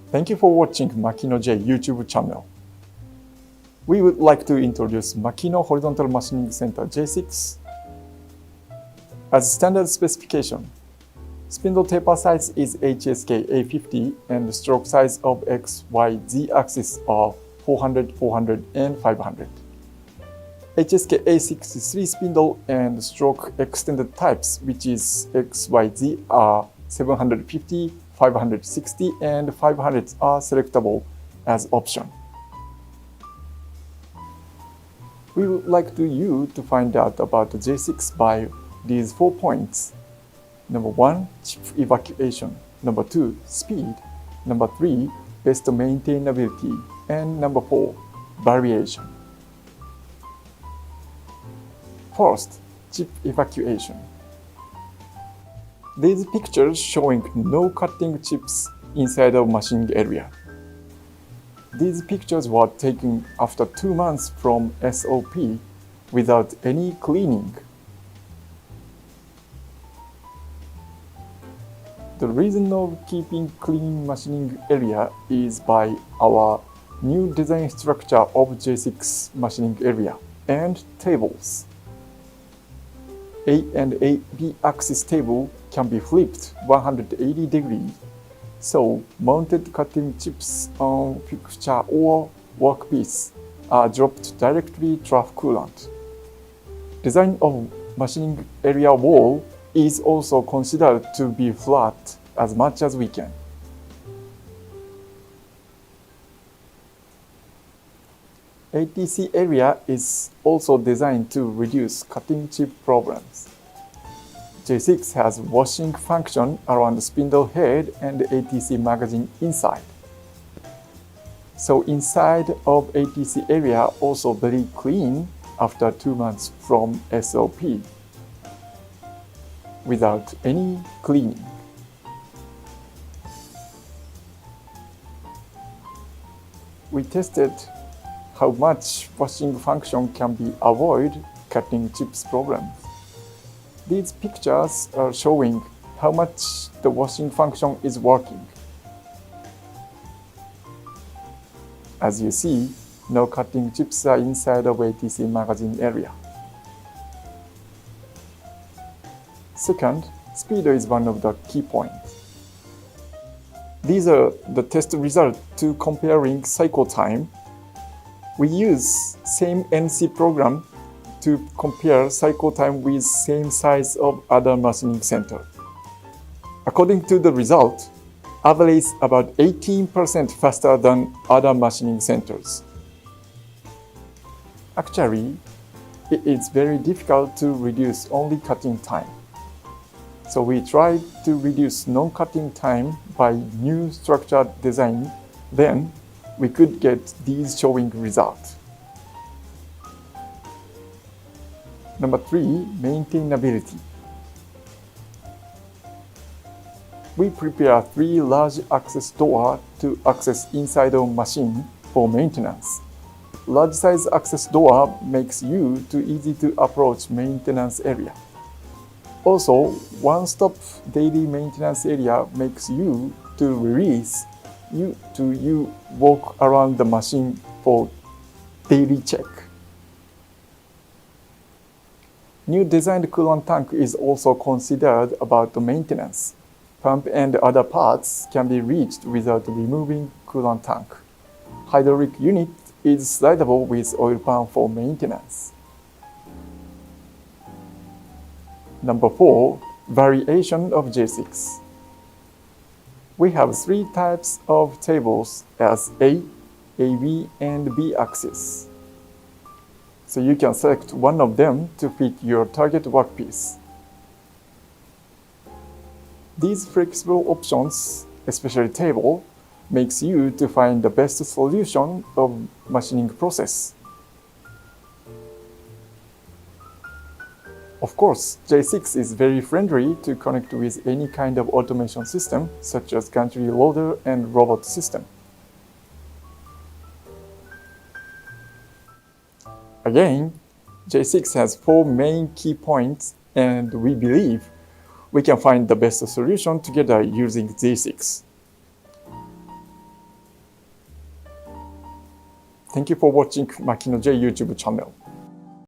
Thank you for watching Makino J YouTube channel. We would like to introduce Makino Horizontal Machining Center J6. As standard specification, spindle taper size is HSK A50 and stroke size of X, Y, Z axis are 400, 400, and 500. HSK A63 spindle and stroke extended types, which is X, Y, Z, are 750, 560, and 500 are selectable as option. We would like you to find out about the J6 by these 4 points. Number 1, chip evacuation. Number 2, speed. Number 3, best maintainability. And number 4, variation. First, chip evacuation. These pictures showing no cutting chips inside of machining area. These pictures were taken after 2 months from SOP without any cleaning. The reason of keeping clean machining area is by our new design structure of J6 machining area and tables. A and B axis table can be flipped 180 degrees, so mounted cutting chips on fixture or workpiece are dropped directly trough coolant. Design of machining area wall is also considered to be flat as much as we can. ATC area is also designed to reduce cutting chip problems. J6 has washing function around the spindle head and ATC magazine inside. So inside of ATC area also very clean after 2 months from SOP without any cleaning. We tested how much washing function can be avoid cutting chips problems. These pictures are showing how much the washing function is working. As you see, no cutting chips are inside of ATC magazine area. Second, speed is one of the key points. These are the test results to comparing cycle time. We use same NC program to compare cycle time with same size of other machining center. According to the result, average about 18% faster than other machining centers. Actually, it is very difficult to reduce only cutting time. So we tried to reduce non-cutting time by new structure design. Then we could get these showing results. Number 3, maintainability. We prepare 3 large access doors to access inside of machine for maintenance. Large size access door makes you too easy to approach maintenance area. Also, one-stop daily maintenance area makes you to release you to walk around the machine for daily check. New designed coolant tank is also considered about the maintenance. Pump and other parts can be reached without removing coolant tank. Hydraulic unit is slidable with oil pump for maintenance. Number 4, variation of J6. We have 3 types of tables as A, AB, and B axis. So you can select one of them to fit your target workpiece. These flexible options, especially table, makes you to find the best solution of machining process. Of course, J6 is very friendly to connect with any kind of automation system, such as gantry loader and robot system. Again, J6 has 4 main key points, and we believe we can find the best solution together using J6. Thank you for watching Makino J YouTube channel.